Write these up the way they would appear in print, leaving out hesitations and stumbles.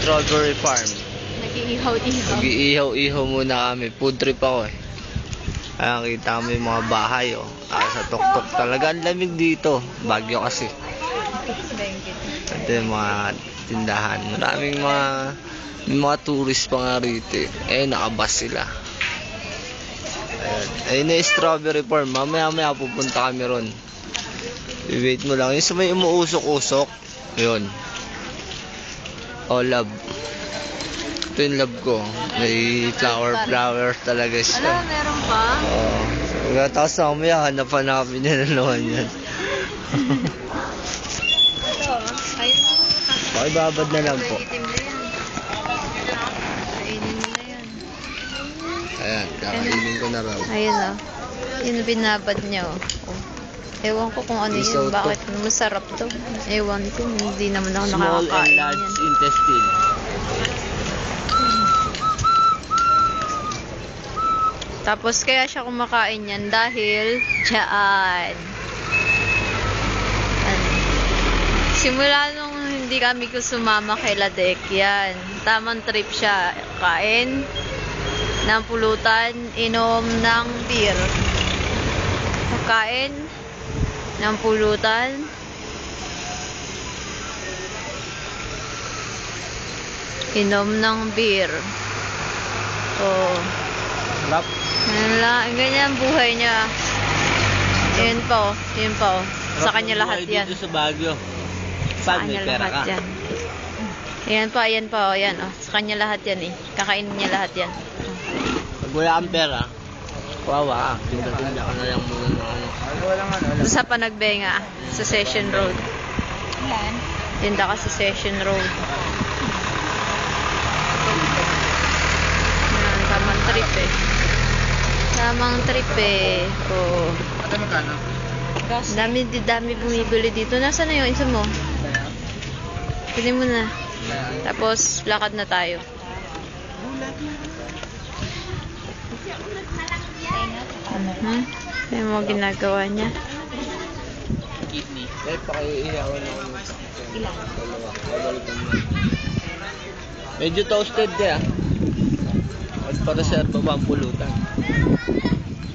strawberry farm. Nag-iihaw-ihaw. Nag-iihaw-ihaw muna kami. Food trip ako eh. Ayan, kita mo yung mga bahay oh. Sa tuktok talaga. Ang lamig dito. Bagyo kasi. Ito yung mga tindahan. Maraming may mga tourist pa nga rito eh. Nakabas sila. Ayun na yung strawberry farm. Mamaya pupunta kami ron. I-wait mo lang. Yung sa may umuusok-usok. Yun. Oh, love. Ito yung love ko. May flower talaga siya. Alam, meron pa? Oo. Tapos mamaya hanap-hanapin niya na naman yan. Ito, ayun. Pakibabad na lang po. Itim na yan. Kainin mo na yan. Ayan, kakainin ko na raw. Ayun o. Yun binabad niya o. Ewan ko kung ano yun. Bakit masarap to. Ewan ko. Hindi naman ako Small nakakakain and large yan. intestine. Tapos kaya siya kumakain yan dahil dyan. Simula nung hindi kami sumama kay Ladek, yan. Tamang trip siya. Kain ng pulutan, inom ng beer. Kain ng pulutan, inom ng beer. Oh. Lap. Ganyan buhay niya. Yun pa oh. Sa kanya lahat yan. Dito sa Baguio. Sa kanya lahat yan. Ayan pa, ayan oh. Sa kanya lahat yan eh. Kakainin niya lahat yan. Pag wala kang pera, kawawa ka. Tinda ka na lang muna ng ano. Sa Panagbenga, sa Session Road. Tinda ka sa Session Road. Ayan, tamang trip eh. Oh. Dami bumibili dito. Nasaan na yung isa mo? Pili mo na. Tapos, lakad na tayo. May mga ginagawa niya. Medyo toasted eh ah. Para-serve pa ang pulutan.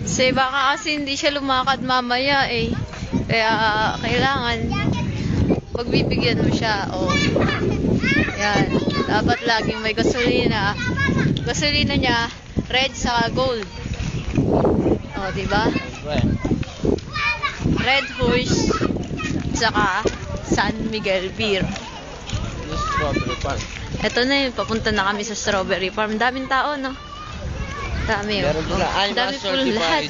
Kasi baka kasi hindi siya lumakad mamaya eh. Kaya kailangan pagbibigyan mo siya. Oh. Yan. Dapat laging may gasolina. Gasolina niya, red sa gold. Oh, diba? Red Horse saka San Miguel Beer. Strawberry farm. Ito na yun, papunta na kami sa strawberry farm. Daming tao, no? Dami yun. Meron sila. Dami po lahat.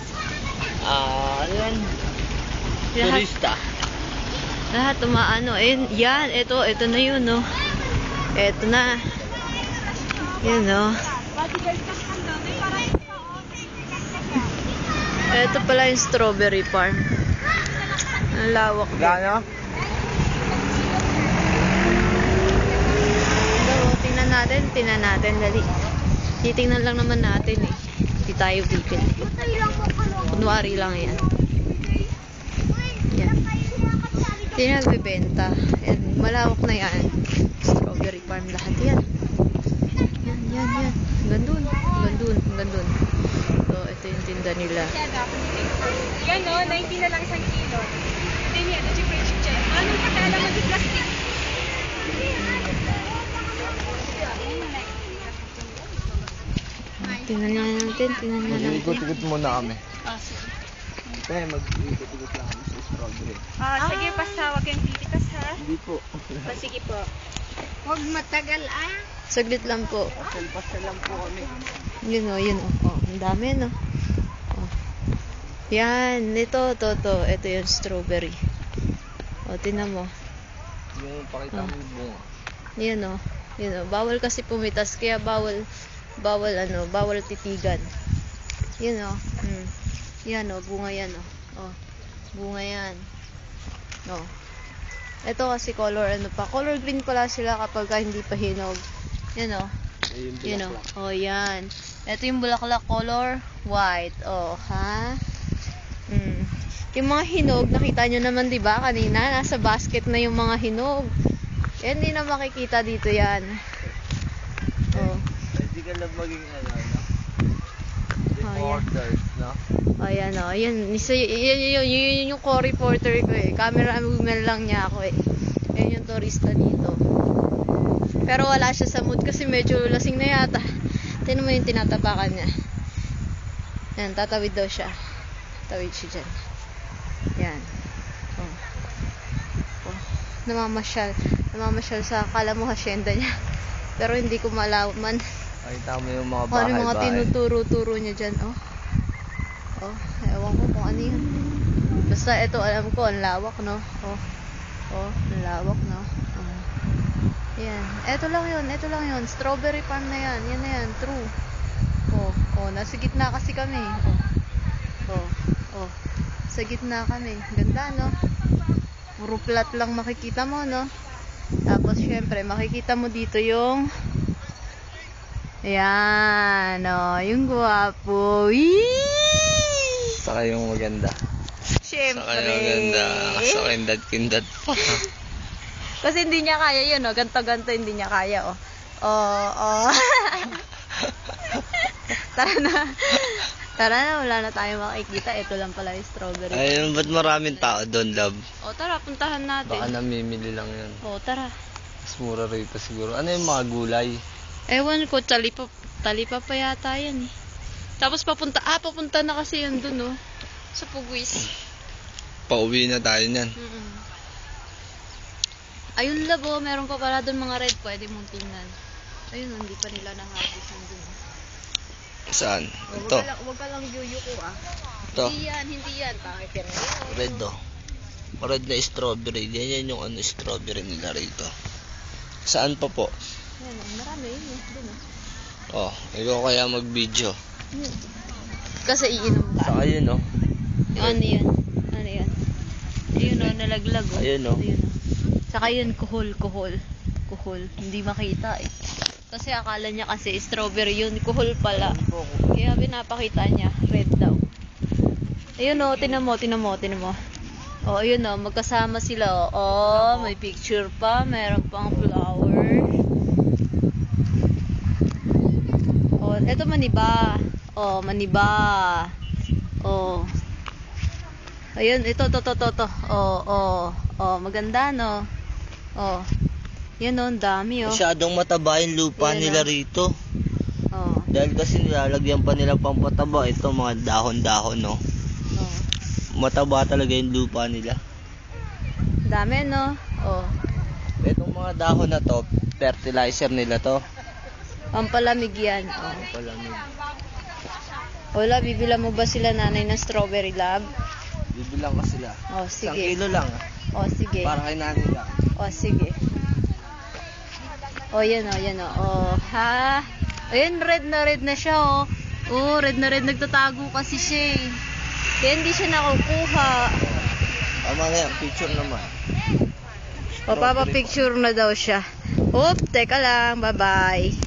Ano yan? Turista. Lahat umaano. Yan, ito na yun, no? Ito na. Yan, no? Ito pala yung strawberry farm. Ang lawak. Gano? Tingnan natin, dali. Titingnan lang naman natin eh. Hindi tayo bibili. Kunwari lang yan. Yan. Hindi nagbibenta. Yan. Malawak na yan. Strawberry farm lahat yan. Yan. Hanggang dun. So, ito yung tinda nila. Yan o, 90 na lang isang kilo. Ito yung energy fresh check. Anong pakala mo di plastic? Tingnan natin. Ikot-ikot muna kami. Mag-ikot-ikot lang kami sa strawberry. Sige, basta huwag kayong titikas ha. Hindi po. Sige po. Huwag matagal Saglit lang po. Pasal lang po kami. Yun o. Oh, ang dami no. Oh. Yan, ito. Ito yung strawberry. O, tinan mo. Yung pakita mo yung bunga. Yan o. Bawal kasi pumitas, kaya bawal titigan. Yan o. Yan o, bunga yan o. Oh, bunga yan. No. Ito kasi color color green pala sila kapag hindi pa hinog. Yan o. Yan o. Oh, yan. Ito yung bulaklak color white. Oh, ha? Yung mga hinog, nakita nyo naman 'di ba kanina, nasa basket na yung mga hinog. Hindi na makikita dito yan. ka lang maging ano, no? Reporters, no? Ayan o, yun yung co-reporter ko eh. Camera woman lang niya ako eh. Yan yung turista dito. Pero wala siya sa mood kasi medyo lasing na yata. Tignan mo yung tinatapakan niya. Yan, tatawid daw siya. Tawid siya dyan. Yan. Oh. Oh. Namamasyal sa akala mo hasyenda niya. Pero hindi ko malaman. Nakita mo yung mga Kung ano yung mga bahay-bahay. tinuturo-turo niya dyan. Oh. Oh, ewan ko kung ano yun. Basta ito, alam ko, ang lawak, no? Oh. Oh, ang lawak, no? Oh. Yan. Ito lang yun. Strawberry farm na yan. Yan na yan, true. Oh, oh, nasa gitna kasi kami. Oh. Oh, oh. Sa gitna kami. Ganda, no? Puro plat lang makikita mo, no? Tapos, syempre, makikita mo dito yung ayan, oh, yung gwapo. Saka yung maganda. Syempre. Saka yung maganda. Saka yung kindat pa. Kasi hindi niya kaya yun, oh. Ganto-ganto hindi niya kaya, oh. Oh, oh. Tara na, wala na tayong makikita. Ito lang pala yung strawberry. Ayun, ba't maraming tao doon, love? Oh, tara, puntahan natin. Baka namimili lang yun. Oh, tara. Mas mura rito siguro. Ano yung mga gulay? Ewan ko, talipa pa yata yan eh. Tapos papunta na kasi yan dun, oh. Sa Pugwis. Pauwi na tayo niyan. Ayun labo, meron pa pala dun mga red, pwede mong tingnan. Ayun, hindi pa nila na-harvest yung dun. Saan? Oh, Ito. wag ka lang yuyuko ah. Ito. Hindi yan. Pangit yan. Red oh. Red na strawberry. Yan yung ano strawberry nila rito. Saan pa po? Yan, marami yun eh. Dun ah. Oh, ikaw kaya mag-video. Kasi iinom ka. Saka yun oh. Ano yan? Ayun oh, nalaglag oh. Ayun oh. Saka yun, kuhol. Hindi makita eh. Kasi akala niya kasi strawberry yun, kuhol pala. Kaya pinapakita niya, red daw. Ayun oh, tinan mo. Oh, ayun oh, magkasama sila oh. Oh, may picture pa, meron pang flower. Oh, eto maniba. Oh, maniba. Oh. Ayun, ito, to. Oh, maganda, no? Oh. Yan, oh, ang dami, oh. Masyadong mataba yung lupa Yan, nila oh. rito. Oh. Dahil kasi nilalagyan pa nila pang pataba. Ito mga dahon-dahon, no? Oh. Mataba talaga yung lupa nila. Dami, no? Oh. Itong mga dahon na to, fertilizer nila to. Pampalamig yan. Oh. Palamig. Wala, bibila mo ba sila nanay ng strawberry lab? Bibilang ka sila. Oh, 1 sige. kilo lang. Oh, sige. Para kay nanay lang. Oh, sige. Oh, yan, oh. Oh, ha? Ayun, red na siya, oh. Oh, red na red. Nagtatago kasi siya, eh. Kaya hindi siya nakukuha. Tama na yan, picture naman. O, papapicture na daw siya. Oop, teka lang. Bye-bye.